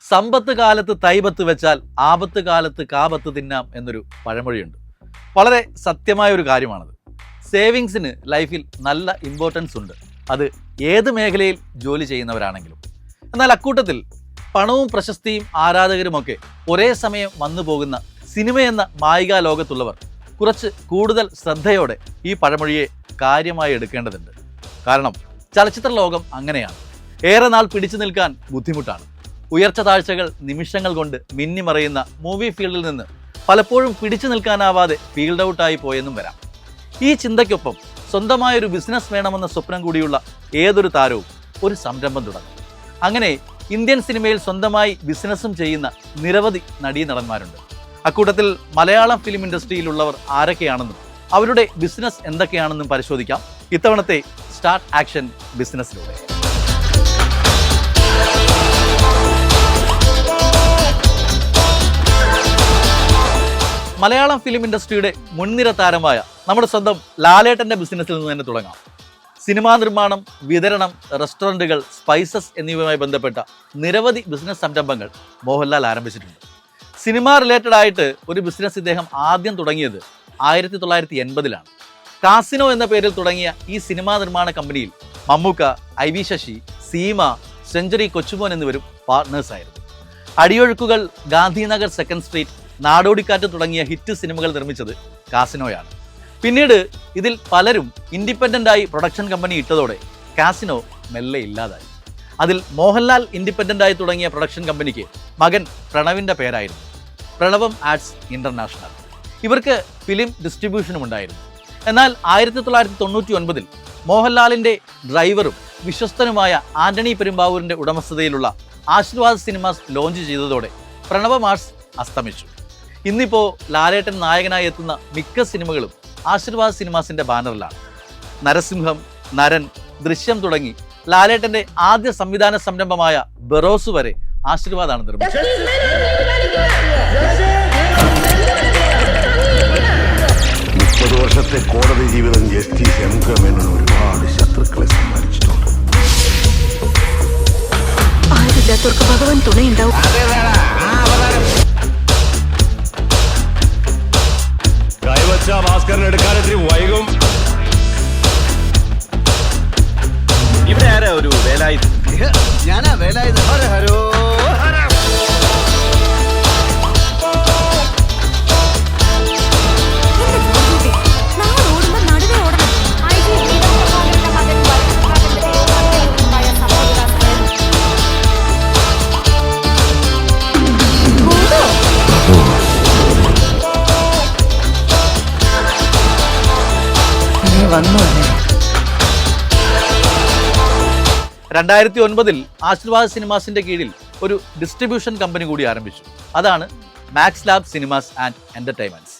സമ്പത്ത് കാലത്ത് തൈപത്ത് വെച്ചാൽ ആപത്ത് കാലത്ത് കാപത്ത് തിന്നാം എന്നൊരു പഴമൊഴിയുണ്ട്. വളരെ സത്യമായ ഒരു കാര്യമാണത്. സേവിങ്സിന് ലൈഫിൽ നല്ല ഇമ്പോർട്ടൻസ് ഉണ്ട്, അത് ഏത് മേഖലയിൽ ജോലി ചെയ്യുന്നവരാണെങ്കിലും. എന്നാൽ അക്കൂട്ടത്തിൽ പണവും പ്രശസ്തിയും ആരാധകരുമൊക്കെ ഒരേ സമയം വന്നു പോകുന്ന സിനിമയെന്ന മായികാ ലോകത്തുള്ളവർ കുറച്ച് കൂടുതൽ ശ്രദ്ധയോടെ ഈ പഴമൊഴിയെ കാര്യമായി എടുക്കേണ്ടതുണ്ട്. കാരണം ചലച്ചിത്ര ലോകം അങ്ങനെയാണ്. ഏറെ നാൾ പിടിച്ചു നിൽക്കാൻ ബുദ്ധിമുട്ടാണ്. ഉയർച്ച താഴ്ചകൾ നിമിഷങ്ങൾ കൊണ്ട് മിന്നിമറയുന്ന മൂവി ഫീൽഡിൽ നിന്ന് പലപ്പോഴും പിടിച്ചു നിൽക്കാനാവാതെ ഫീൽഡ് ഔട്ടായി പോയെന്നും വരാം. ഈ ചിന്തയ്ക്കൊപ്പം സ്വന്തമായൊരു ബിസിനസ് വേണമെന്ന സ്വപ്നം കൂടിയുള്ള ഏതൊരു താരവും ഒരു സംരംഭം തുടങ്ങും. അങ്ങനെ ഇന്ത്യൻ സിനിമയിൽ സ്വന്തമായി ബിസിനസ്സും ചെയ്യുന്ന നിരവധി നടീനടന്മാരുണ്ട്. അക്കൂട്ടത്തിൽ മലയാളം ഫിലിം ഇൻഡസ്ട്രിയിലുള്ളവർ ആരൊക്കെയാണെന്നും അവരുടെ ബിസിനസ് എന്തൊക്കെയാണെന്നും പരിശോധിക്കാം ഇത്തവണത്തെ സ്റ്റാർട്ട് ആക്ഷൻ ബിസിനസ്സിലൂടെ. മലയാളം ഫിലിം ഇൻഡസ്ട്രിയുടെ മുൻനിര താരമായ നമ്മുടെ സ്വന്തം ലാലേട്ടൻ്റെ ബിസിനസ്സിൽ നിന്ന് തന്നെ തുടങ്ങാം. സിനിമാ നിർമ്മാണം, വിതരണം, റെസ്റ്റോറൻറ്റുകൾ, സ്പൈസസ് എന്നിവയുമായി ബന്ധപ്പെട്ട നിരവധി ബിസിനസ് സംരംഭങ്ങൾ മോഹൻലാൽ ആരംഭിച്ചിട്ടുണ്ട്. സിനിമ റിലേറ്റഡ് ആയിട്ട് ഒരു ബിസിനസ് ഇദ്ദേഹം ആദ്യം തുടങ്ങിയത് 1980-ലാണ്. കാസിനോ എന്ന പേരിൽ തുടങ്ങിയ ഈ സിനിമാ നിർമ്മാണ കമ്പനിയിൽ മമ്മൂക്ക, ഐ.വി. ശശി, സീമ, സെഞ്ചുറി കൊച്ചുമോൻ എന്നിവരും പാർട്ട്നേഴ്സായിരുന്നു. അടിയൊഴുക്കുകൾ, ഗാന്ധിനഗർ സെക്കൻഡ് സ്ട്രീറ്റ്, നാടോടിക്കാറ്റ് തുടങ്ങിയ ഹിറ്റ് സിനിമകൾ നിർമ്മിച്ചത് കാസിനോയാണ്. പിന്നീട് ഇതിൽ പലരും ഇൻഡിപെൻഡൻ്റായി പ്രൊഡക്ഷൻ കമ്പനി ഇട്ടതോടെ കാസിനോ മെല്ലെ ഇല്ലാതായി. അതിൽ മോഹൻലാൽ ഇൻഡിപെൻഡൻ്റായി തുടങ്ങിയ പ്രൊഡക്ഷൻ കമ്പനിക്ക് മകൻ പ്രണവിൻ്റെ പേരായിരുന്നു, പ്രണവം ആർട്സ് ഇൻ്റർനാഷണൽ. ഇവർക്ക് ഫിലിം ഡിസ്ട്രിബ്യൂഷനും ഉണ്ടായിരുന്നു. എന്നാൽ 1999-ൽ മോഹൻലാലിൻ്റെ ഡ്രൈവറും വിശ്വസ്തനുമായ ആന്റണി പെരുമ്പാവൂരിൻ്റെ ഉടമസ്ഥതയിലുള്ള ആശീർവാദ് സിനിമാസ് ലോഞ്ച് ചെയ്തതോടെ പ്രണവം ആർട്സ് അസ്തമിച്ചു. ഇന്നിപ്പോൾ ലാലേട്ടൻ നായകനായി എത്തുന്ന മിക്ക സിനിമകളും ആശീർവാദ് സിനിമാസിൻ്റെ ബാനറിലാണ്. നരസിംഹം, നരൻ, ദൃശ്യം തുടങ്ങി ലാലേട്ടൻ്റെ ആദ്യ സംവിധാന സംരംഭമായ ബറോസ് വരെ ആശീർവാദാണ് നിർമ്മിച്ചത്. 30 വർഷത്തെ കോടതി ജീവിതം ജസ്റ്റിസ് M.K. മേനോൻ ഒരുപാട് ശത്രുക്കളെ സമ്മാനിച്ചിട്ടുണ്ട്. ആയിരമില്ലാത്തവർക്ക് ഭഗവാൻ തുണയുണ്ടാവും. കൈവച്ച ഭാസ്കരൻ എടുക്കാൻ ഇത്തിരി വൈകും. ഇവിടെ ആരാ ഒരു വേലായുധൻ? ഞാനാ വേലായുധൻ. ഹര ഹരോ ഹര. വന്നു 2009-ൽ ആശീർവാദ് സിനിമാസിന്റെ കീഴിൽ ഒരു ഡിസ്ട്രിബ്യൂഷൻ കമ്പനി കൂടി ആരംഭിച്ചു. അതാണ് Max Lab cinemas and entertainments.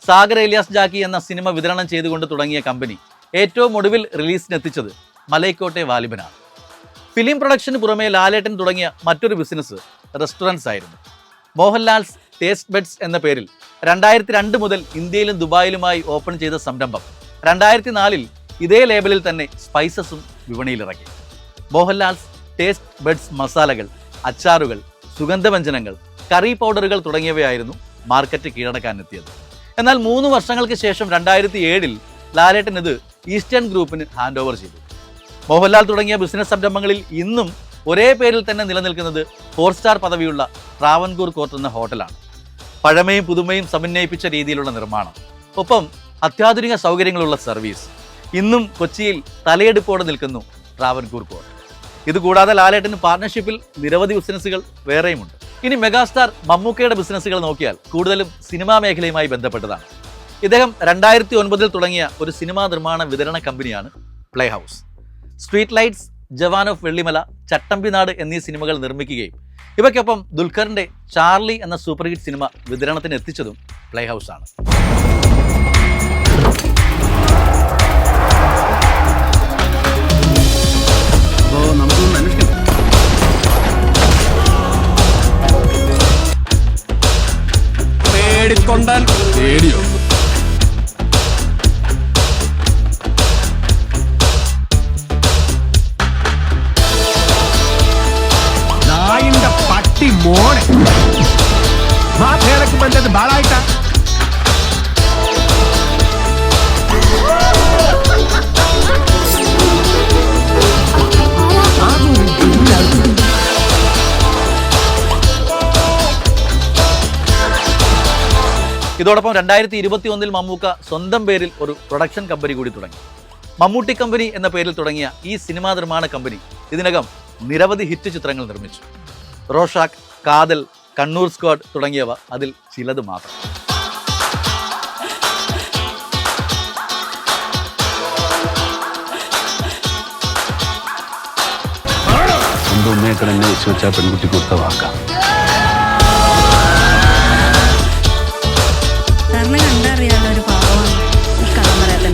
Sagar alias Jacky എന്ന സിനിമ വിതരണം ചെയ്തുകൊണ്ട് തുടങ്ങിയ കമ്പനി ഏറ്റവും ഒടുവിൽ റിലീസിനെത്തിച്ചത് മലൈക്കോട്ടെ വാലിബനാണ്. ഫിലിം പ്രൊഡക്ഷന് പുറമെ ലാലേട്ടൻ തുടങ്ങിയ മറ്റൊരു ബിസിനസ് റെസ്റ്റോറൻറ്റ്സ് ആയിരുന്നു. മോഹൻലാൽസ് ടേസ്റ്റ് ബെഡ്സ് എന്ന പേരിൽ 2002 മുതൽ ഇന്ത്യയിലും ദുബായിലുമായി ഓപ്പൺ ചെയ്ത സംരംഭം 2004-ൽ ഇതേ ലേബലിൽ തന്നെ സ്പൈസസും വിപണിയിലിറക്കി. മോഹൻലാൽസ് ടേസ്റ്റ് ബെഡ്സ് മസാലകൾ, അച്ചാറുകൾ, സുഗന്ധവ്യഞ്ജനങ്ങൾ, കറി പൗഡറുകൾ തുടങ്ങിയവയായിരുന്നു മാർക്കറ്റ് കീഴടക്കാനെത്തിയത്. എന്നാൽ 3 വർഷങ്ങൾക്ക് ശേഷം 2007-ൽ ലാലേട്ടൻ ഇത് ഈസ്റ്റേൺ ഗ്രൂപ്പിന് ഹാൻഡ് ഓവർ ചെയ്തു. മോഹൻലാൽ തുടങ്ങിയ ബിസിനസ് സംരംഭങ്ങളിൽ ഇന്നും ഒരേ പേരിൽ തന്നെ നിലനിൽക്കുന്നത് 4 സ്റ്റാർ പദവിയുള്ള ട്രാവൻകൂർ കോർട്ട് എന്ന ഹോട്ടലാണ്. പഴമയും പുതുമയും സമന്വയിപ്പിച്ച രീതിയിലുള്ള നിർമ്മാണം, ഒപ്പം അത്യാധുനിക സൗകര്യങ്ങളുള്ള സർവീസ്. ഇന്നും കൊച്ചിയിൽ തലയെടുപ്പോടെ നിൽക്കുന്നു ട്രാവൻകൂർ കോർട്ട്. ഇതുകൂടാതെ ലാലേട്ടന് പാർട്ണർഷിപ്പിൽ നിരവധി ബിസിനസ്സുകൾ വേറെയുമുണ്ട്. ഇനി മെഗാസ്റ്റാർ മമ്മൂക്കയുടെ ബിസിനസ്സുകൾ നോക്കിയാൽ കൂടുതലും സിനിമാ മേഖലയുമായി ബന്ധപ്പെട്ടതാണ്. ഇദ്ദേഹം 2009-ൽ തുടങ്ങിയ ഒരു സിനിമാ നിർമ്മാണ വിതരണ കമ്പനിയാണ് play house. Street lights, jawan of Vellimala, Chattambinadu എന്നീ സിനിമകൾ നിർമ്മിക്കുകയും ഇവയ്ക്കൊപ്പം ദുൽഖറിന്റെ ചാർലി എന്ന സൂപ്പർ ഹിറ്റ് സിനിമ വിതരണത്തിന് എത്തിച്ചതും പ്ലേ ഹൗസാണ്. നായിന്റെ പട്ടി പൊട്ടി മോനെ മാഥേലക്ക് ബന്ധത് ബാളായിട്ടാ ഇതോടൊപ്പം 2021 മമ്മൂക്ക സ്വന്തം പേരിൽ ഒരു പ്രൊഡക്ഷൻ കമ്പനി കൂടി തുടങ്ങി. മമ്മൂട്ടി കമ്പനി എന്ന പേരിൽ തുടങ്ങിയ ഈ സിനിമാ നിർമ്മാണ കമ്പനി ഇതിനകം നിരവധി ഹിറ്റ് ചിത്രങ്ങൾ നിർമ്മിച്ചു. റോഷാക്ക്, കാതൽ, കണ്ണൂർ സ്ക്വാഡ് തുടങ്ങിയവ അതിൽ ചിലത് മാത്രം. സ്വന്തം ഉമ്മയെക്കടന്നെ വിശ്വസിച്ച പെൺകുട്ടി കൊടുത്ത വാക്കാം. കണ്ടറിയാനുള്ള ഒരു പാവമാണ് ഈ കള്ളം പറയാത്ത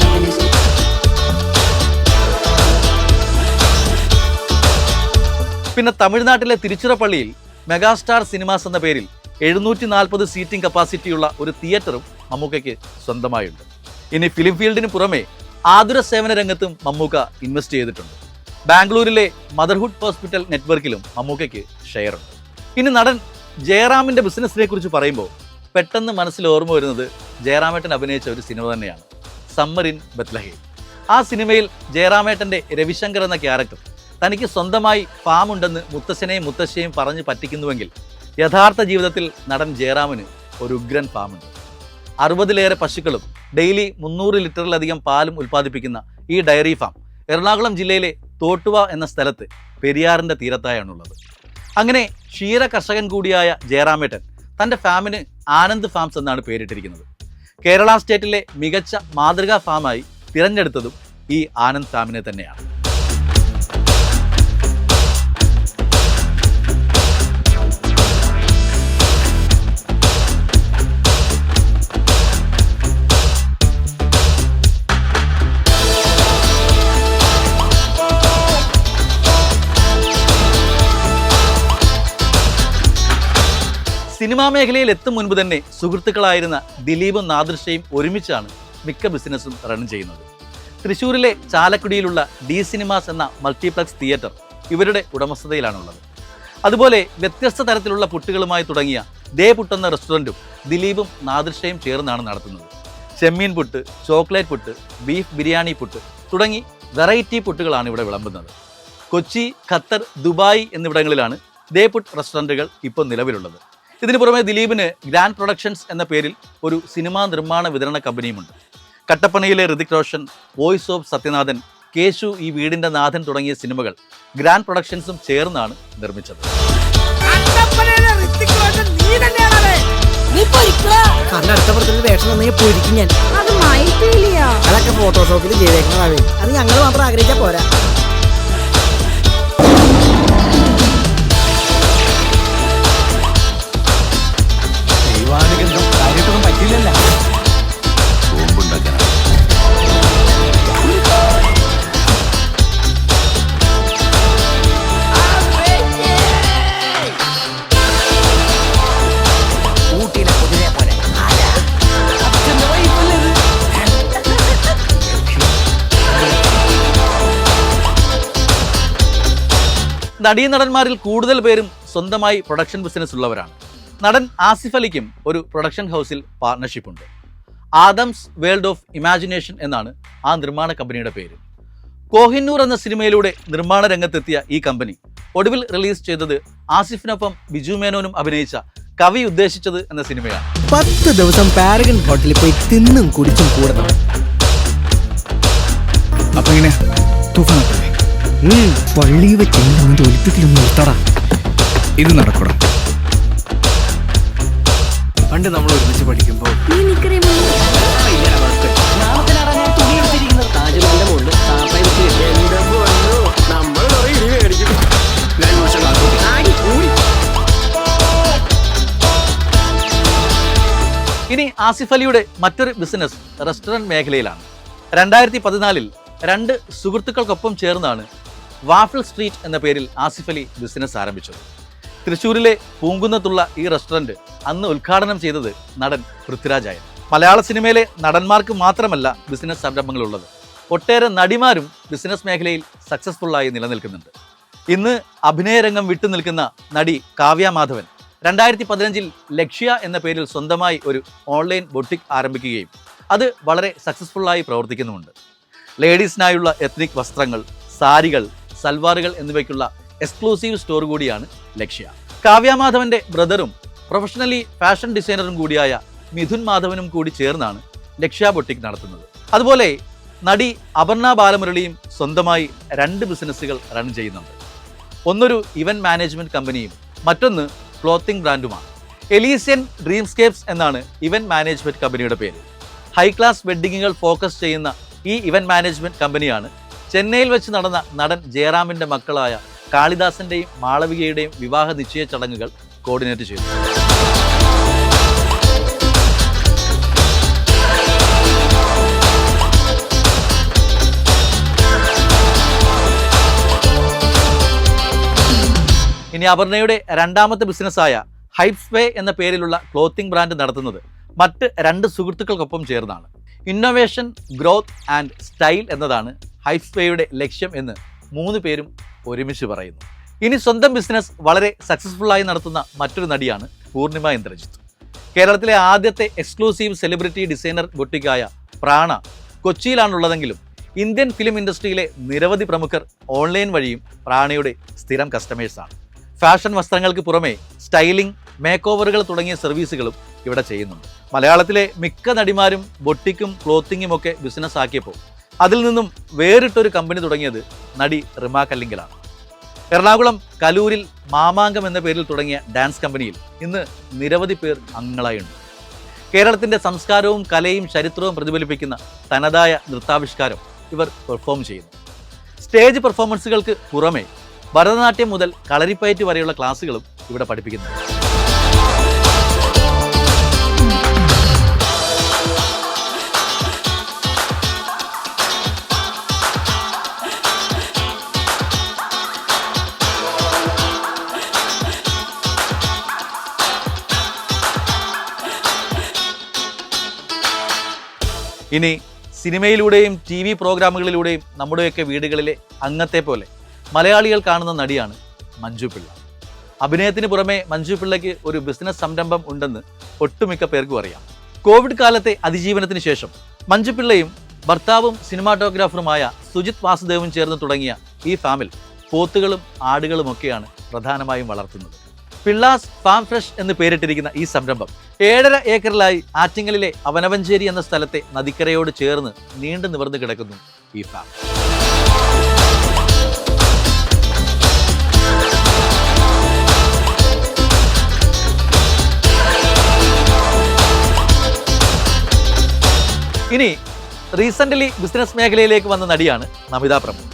പിന്നെ തമിഴ്നാട്ടിലെ തിരുച്ചിറപ്പള്ളിയിൽ മെഗാസ്റ്റാർ സിനിമാസ് എന്ന പേരിൽ 740 സീറ്റിംഗ് കപ്പാസിറ്റിയുള്ള ഒരു തിയേറ്ററും മമ്മൂക്കയ്ക്ക് സ്വന്തമായുണ്ട്. ഇനി ഫിലിം ഫീൽഡിന് പുറമെ ആതുര സേവന രംഗത്തും മമ്മൂക്ക ഇൻവെസ്റ്റ് ചെയ്തിട്ടുണ്ട്. ബാംഗ്ലൂരിലെ മദർഹുഡ് ഹോസ്പിറ്റൽ നെറ്റ്വർക്കിലും മമ്മൂക്കയ്ക്ക് ഷെയറുണ്ട്. ഇനി നടൻ ജയറാമിൻ്റെ ബിസിനസ്സിനെ കുറിച്ച് പറയുമ്പോൾ പെട്ടെന്ന് മനസ്സിൽ ഓർമ്മ വരുന്നത് ജയറാമേട്ടൻ അഭിനയിച്ച ഒരു സിനിമ തന്നെയാണ്, സമ്മർ ഇൻ ബത്ലഹേം. ആ സിനിമയിൽ ജയറാമേട്ടൻ്റെ രവിശങ്കർ എന്ന ക്യാരക്ടർ തനിക്ക് സ്വന്തമായി ഫാം ഉണ്ടെന്ന് മുത്തശ്ശനെയും മുത്തശ്ശിയെയും പറഞ്ഞ് പറ്റിക്കുന്നുവെങ്കിൽ യഥാർത്ഥ ജീവിതത്തിൽ നടൻ ജയറാമിന് ഒരു ഉഗ്രൻ ഫാമുണ്ട്. 60-ലേറെ പശുക്കളും ഡെയിലി 300 ലിറ്ററിലധികം പാലും ഉൽപ്പാദിപ്പിക്കുന്ന ഈ ഡയറി ഫാം എറണാകുളം ജില്ലയിലെ തോട്ടുവ എന്ന സ്ഥലത്ത് പെരിയാറിൻ്റെ തീരത്തായാണുള്ളത്. അങ്ങനെ ക്ഷീര കർഷകൻ കൂടിയായ ജയറാമേട്ടൻ തൻ്റെ ഫാമിന് ആനന്ദ് ഫാംസ് എന്നാണ് പേരിട്ടിരിക്കുന്നത്. കേരള സ്റ്റേറ്റിലെ മികച്ച മാതൃകാ ഫാമായി തിരഞ്ഞെടുത്തതും ഈ ആനന്ദ് ഫാമിനെ തന്നെയാണ്. സിനിമാ മേഖലയിൽ എത്തും മുൻപ് തന്നെ സുഹൃത്തുക്കളായിരുന്ന ദിലീപും നാദിർഷയും ഒരുമിച്ചാണ് മിക്ക ബിസിനസ്സും റൺ ചെയ്യുന്നത്. തൃശ്ശൂരിലെ ചാലക്കുടിയിലുള്ള ഡി സിനിമാസ് എന്ന മൾട്ടിപ്ലക്സ് തിയേറ്റർ ഇവരുടെ ഉടമസ്ഥതയിലാണുള്ളത്. അതുപോലെ വ്യത്യസ്ത തരത്തിലുള്ള പുട്ടുകളുമായി തുടങ്ങിയ ദേ പുട്ട് എന്ന റെസ്റ്റോറൻറ്റും ദിലീപും നാദിർഷയും ചേർന്നാണ് നടത്തുന്നത്. ചെമ്മീൻ പുട്ട്, ചോക്ലേറ്റ് പുട്ട്, ബീഫ് ബിരിയാണി പുട്ട് തുടങ്ങി വെറൈറ്റി പുട്ടുകളാണ് ഇവിടെ വിളമ്പുന്നത്. കൊച്ചി, ഖത്തർ, ദുബായ് എന്നിവിടങ്ങളിലാണ് ദേ പുട്ട് റെസ്റ്റോറൻറ്റുകൾ ഇപ്പോൾ നിലവിലുള്ളത്. ഇതിനു പുറമെ ദിലീപിന് ഗ്രാൻഡ് പ്രൊഡക്ഷൻസ് എന്ന പേരിൽ ഒരു സിനിമാ നിർമ്മാണ വിതരണ കമ്പനിയുമുണ്ട്. കട്ടപ്പനയിലെ ഋതിക് റോഷൻ, വോയിസ് ഓഫ് സത്യനാഥൻ, കേശു, ഈ വീടിൻ്റെ നാഥൻ തുടങ്ങിയ സിനിമകൾ ഗ്രാൻഡ് പ്രൊഡക്ഷൻസും ചേർന്നാണ് നിർമ്മിച്ചത്. അതൊക്കെ ഫോട്ടോഷോപ്പിൽ ചെയ്തേക്കുന്നതാവേ, അത് ഞങ്ങൾ മാത്രം ആഗ്രഹിച്ചാൽ പോരാ. കാര്യത്തൊന്നും പറ്റില്ലല്ലോ. ബോംബുണ്ടാക്കാനാണ്. ഊട്ടിയിലെ കുതിരയെ പോലെ നടീനടന്മാരിൽ കൂടുതൽ പേരും സ്വന്തമായി പ്രൊഡക്ഷൻ ബിസിനസ് ഉള്ളവരാണ്. നടൻ ആസിഫ് അലിക്കും ഒരു പ്രൊഡക്ഷൻ ഹൗസിൽ പാർട്ണർഷിപ്പുണ്ട്. ആദംസ് വേൾഡ് ഓഫ് ഇമാജിനേഷൻ എന്നാണ് ആ നിർമ്മാണ കമ്പനിയുടെ പേര്. കോഹിന്നൂർ എന്ന സിനിമയിലൂടെ നിർമ്മാണ രംഗത്തെത്തിയ ഈ കമ്പനി ഒടുവിൽ റിലീസ് ചെയ്തത് ആസിഫിനൊപ്പം ബിജു മേനോനും അഭിനയിച്ച കവി ഉദ്ദേശിച്ചത് എന്ന സിനിമയാണ്. 10 ദിവസം പാരഗൺ ഹോട്ടലിൽ പോയി തിന്നും കുടിച്ചും കൂടണം. അപ്പൊ ഇങ്ങനെ പള്ളി വെച്ച് ഒലിപ്പിക്കലൊന്നും നിർത്തടാ. ഇത് നടക്കണം. പണ്ട് നമ്മൾ ഒരുമിച്ച് പഠിക്കുമ്പോൾ ഇനി ആസിഫ് അലിയുടെ മറ്റൊരു ബിസിനസ് റെസ്റ്റോറൻറ്റ് മേഖലയിലാണ്. 2014-ൽ 2 സുഹൃത്തുക്കൾക്കൊപ്പം ചേർന്നാണ് വാഫിൾ സ്ട്രീറ്റ് എന്ന പേരിൽ ആസിഫ് അലി ബിസിനസ് ആരംഭിച്ചത്. തൃശ്ശൂരിലെ പൂങ്കുന്നത്തുള്ള ഈ റെസ്റ്റോറൻറ്റ് അന്ന് ഉദ്ഘാടനം ചെയ്തത് നടൻ പൃഥ്വിരാജായിരുന്നു. മലയാള സിനിമയിലെ നടന്മാർക്ക് മാത്രമല്ല ബിസിനസ് സംരംഭങ്ങളുള്ളത്, ഒട്ടേറെ നടിമാരും ബിസിനസ് മേഖലയിൽ സക്സസ്ഫുള്ളായി നിലനിൽക്കുന്നുണ്ട്. ഇന്ന് അഭിനയരംഗം വിട്ടുനിൽക്കുന്ന നടി കാവ്യ മാധവൻ 2015 ലക്ഷ്യ എന്ന പേരിൽ സ്വന്തമായി ഒരു ഓൺലൈൻ ബൊട്ടിക് ആരംഭിക്കുകയും അത് വളരെ സക്സസ്ഫുള്ളായി പ്രവർത്തിക്കുന്നുമുണ്ട്. ലേഡീസിനായുള്ള എത്നിക് വസ്ത്രങ്ങൾ, സാരികൾ, സൽവാറുകൾ എന്നിവയ്ക്കുള്ള എക്സ്ക്ലൂസീവ് സ്റ്റോർ കൂടിയാണ് ലക്ഷ്യ. കാവ്യ മാധവന്റെ ബ്രദറും പ്രൊഫഷണലി ഫാഷൻ ഡിസൈനറും കൂടിയായ മിഥുൻ മാധവനും കൂടി ചേർന്നാണ് ലക്ഷ്യ ബൊട്ടിക് നടത്തുന്നത്. അതുപോലെ നടി അപർണ ബാലമുരളിയും സ്വന്തമായി 2 ബിസിനസ്സുകൾ റൺ ചെയ്യുന്നുണ്ട്. ഒന്നൊരു ഇവന്റ് മാനേജ്മെന്റ് കമ്പനിയും മറ്റൊന്ന് ക്ലോത്തിംഗ് ബ്രാൻഡുമാണ്. എലീസിയൻ ഡ്രീംസ്കേപ്സ് എന്നാണ് ഇവന്റ് മാനേജ്മെന്റ് കമ്പനിയുടെ പേര്. ഹൈ ക്ലാസ് വെഡ്ഡിങ്ങുകൾ ഫോക്കസ് ചെയ്യുന്ന ഈ ഇവന്റ് മാനേജ്മെന്റ് കമ്പനിയാണ് ചെന്നൈയിൽ വെച്ച് നടന്ന നടൻ ജയറാമിന്റെ മക്കളായ കാളിദാസന്റെയും മാളവികയുടെയും വിവാഹ നിശ്ചയ ചടങ്ങുകൾ കോർഡിനേറ്റ് ചെയ്തു. ഇനി അപർണയുടെ രണ്ടാമത്തെ ബിസിനസ്സായ ഹൈപ്സ്വേ എന്ന പേരിലുള്ള ക്ലോത്തിംഗ് ബ്രാൻഡ് നടത്തുന്നത് മറ്റ് 2 സുഹൃത്തുക്കൾക്കൊപ്പം ചേർന്നാണ്. ഇന്നോവേഷൻ, ഗ്രോത്ത് ആൻഡ് സ്റ്റൈൽ എന്നതാണ് ഹൈപ്സ്വേയുടെ ലക്ഷ്യം എന്ന് 3 പേരും ഒരുമിച്ച് പറയുന്നു. ഇനി സ്വന്തം ബിസിനസ് വളരെ സക്സസ്ഫുള്ളായി നടത്തുന്ന മറ്റൊരു നടിയാണ് പൂർണിമ ഇന്ദ്രജിത്ത്. കേരളത്തിലെ ആദ്യത്തെ എക്സ്ക്ലൂസീവ് സെലിബ്രിറ്റി ഡിസൈനർ ബൊട്ടിക്കായ പ്രാണ കൊച്ചിയിലാണുള്ളതെങ്കിലും ഇന്ത്യൻ ഫിലിം ഇൻഡസ്ട്രിയിലെ നിരവധി പ്രമുഖർ ഓൺലൈൻ വഴിയും പ്രാണയുടെ സ്ഥിരം കസ്റ്റമേഴ്സാണ്. ഫാഷൻ വസ്ത്രങ്ങൾക്ക് പുറമെ സ്റ്റൈലിംഗ്, മേക്ക് ഓവറുകൾ തുടങ്ങിയ സർവീസുകളും ഇവിടെ ചെയ്യുന്നുണ്ട്. മലയാളത്തിലെ മിക്ക നടിമാരും ബൊട്ടിക്കും ക്ലോത്തിങ്ങും ഒക്കെ ബിസിനസ് ആക്കിയപ്പോൾ അതിൽ നിന്നും വേറിട്ടൊരു കമ്പനി തുടങ്ങിയത് നടി റിമ കല്ലിങ്കലാണ്. എറണാകുളം കലൂരിൽ മാമാങ്കം എന്ന പേരിൽ തുടങ്ങിയ ഡാൻസ് കമ്പനിയിൽ ഇന്ന് നിരവധി പേർ അംഗങ്ങളായുണ്ട്. കേരളത്തിൻ്റെ സംസ്കാരവും കലയും ചരിത്രവും പ്രതിഫലിപ്പിക്കുന്ന തനതായ നൃത്താവിഷ്കാരം ഇവർ പെർഫോം ചെയ്യുന്നു. സ്റ്റേജ് പെർഫോമൻസുകൾക്ക് പുറമെ ഭരതനാട്യം മുതൽ കളരിപ്പയറ്റ് വരെയുള്ള ക്ലാസ്സുകളും ഇവിടെ പഠിപ്പിക്കുന്നു. ഇനി സിനിമയിലൂടെയും TV പ്രോഗ്രാമുകളിലൂടെയും നമ്മുടെയൊക്കെ വീടുകളിലെ അംഗത്തെ പോലെ മലയാളികൾ കാണുന്ന നടിയാണ് മഞ്ജു പിള്ള. അഭിനയത്തിന് പുറമെ മഞ്ജു പിള്ളയ്ക്ക് ഒരു ബിസിനസ് സംരംഭം ഉണ്ടെന്ന് ഒട്ടുമിക്ക പേർക്കും അറിയാം. കോവിഡ് കാലത്തെ അതിജീവനത്തിന് ശേഷം മഞ്ജു പിള്ളയും ഭർത്താവും സിനിമാറ്റോഗ്രാഫറുമായ സുജിത് വാസുദേവും ചേർന്ന് തുടങ്ങിയ ഈ ഫാമിൽ പോത്തുകളും ആടുകളുമൊക്കെയാണ് പ്രധാനമായും വളർത്തുന്നത്. പിള്ളാസ് ഫാം ഫ്രഷ് എന്ന് പേരിട്ടിരിക്കുന്ന ഈ സംരംഭം 7.5 ഏക്കറിലായി ആറ്റിങ്ങലിലെ അവനവഞ്ചേരി എന്ന സ്ഥലത്തെ നദിക്കരയോട് ചേർന്ന് നീണ്ടു നിവർന്നു കിടക്കുന്നു ഈ ഫാം. ഇനി റീസെൻ്റ്ലി ബിസിനസ് മേഖലയിലേക്ക് വന്ന നടിയാണ് നമിത പ്രമോദ്.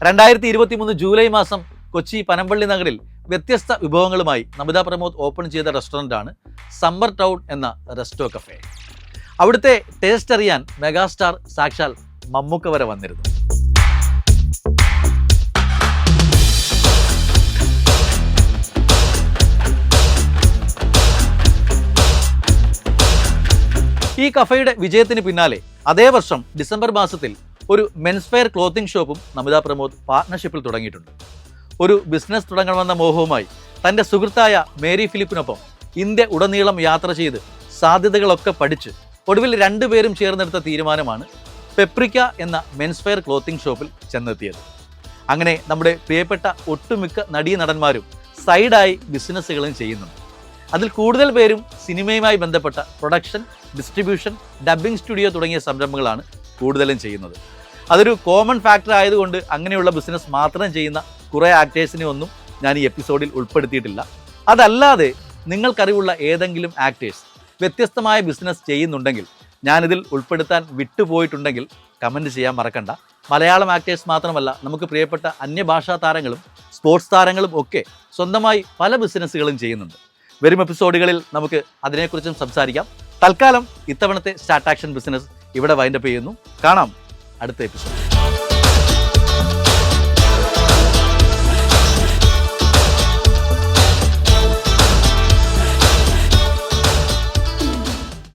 2023 ജൂലൈ മാസം കൊച്ചി പനമ്പള്ളി നഗറിൽ വ്യത്യസ്ത വിഭവങ്ങളുമായി നമിത പ്രമോദ് ഓപ്പൺ ചെയ്ത റെസ്റ്റോറൻ്റാണ് സമ്മർ ടൗൺ എന്ന റെസ്റ്റോ കഫേ. അവിടുത്തെ ടേസ്റ്റ് അറിയാൻ മെഗാസ്റ്റാർ സാക്ഷാൽ മമ്മൂക്ക വരെ വന്നിരുന്നു. ഈ കഫയുടെ വിജയത്തിന് പിന്നാലെ അതേ വർഷം ഡിസംബർ മാസത്തിൽ ഒരു മെൻസ് വെയർ ക്ലോത്തിംഗ് ഷോപ്പും നമിത പ്രമോദ് പാർട്ട്ണർഷിപ്പിൽ തുടങ്ങിയിട്ടുണ്ട്. ഒരു ബിസിനസ് തുടങ്ങണമെന്ന മോഹവുമായി തൻ്റെ സുഹൃത്തായ മേരി ഫിലിപ്പിനൊപ്പം ഇന്ത്യ ഉടനീളം യാത്ര ചെയ്ത് സാധ്യതകളൊക്കെ പഠിച്ച് ഒടുവിൽ 2 പേരും ചേർന്നെടുത്ത തീരുമാനമാണ് പെപ്രിക്ക എന്ന മെൻസ് വെയർ ക്ലോത്തിംഗ് ഷോപ്പിൽ ചെന്നെത്തിയത്. അങ്ങനെ നമ്മുടെ പ്രിയപ്പെട്ട ഒട്ടുമിക്ക നടീനടന്മാരും സൈഡായി ബിസിനസ്സുകളും ചെയ്യുന്നുണ്ട്. അതിൽ കൂടുതൽ പേരും സിനിമയുമായി ബന്ധപ്പെട്ട പ്രൊഡക്ഷൻ, ഡിസ്ട്രിബ്യൂഷൻ, ഡബ്ബിംഗ് സ്റ്റുഡിയോ തുടങ്ങിയ സംരംഭങ്ങളാണ് കൂടുതലും ചെയ്യുന്നത്. അതൊരു കോമൺ ഫാക്ടർ ആയതുകൊണ്ട് അങ്ങനെയുള്ള ബിസിനസ് മാത്രം ചെയ്യുന്ന കുറേ ആക്ടേഴ്സിനെ ഒന്നും ഞാൻ ഈ എപ്പിസോഡിൽ ഉൾപ്പെടുത്തിയിട്ടില്ല. അതല്ലാതെ നിങ്ങൾക്കറിവുള്ള ഏതെങ്കിലും ആക്ടേഴ്സ് വ്യത്യസ്തമായ ബിസിനസ് ചെയ്യുന്നുണ്ടെങ്കിൽ, ഞാനിതിൽ ഉൾപ്പെടുത്താൻ വിട്ടുപോയിട്ടുണ്ടെങ്കിൽ കമൻറ്റ് ചെയ്യാൻ മറക്കണ്ട. മലയാളം ആക്ടേഴ്സ് മാത്രമല്ല, നമുക്ക് പ്രിയപ്പെട്ട അന്യഭാഷാ താരങ്ങളും സ്പോർട്സ് താരങ്ങളും ഒക്കെ സ്വന്തമായി പല ബിസിനസ്സുകളും ചെയ്യുന്നുണ്ട്. വരും എപ്പിസോഡുകളിൽ നമുക്ക് അതിനെക്കുറിച്ചും സംസാരിക്കാം. തൽക്കാലം ഇത്തവണത്തെ സ്റ്റാർട്ട് ആക്ഷൻ ബിസിനസ് ഇവിടെ വൈൻഡപ്പ് ചെയ്യുന്നു. കാണാം അടുത്ത എപ്പിസോഡ്.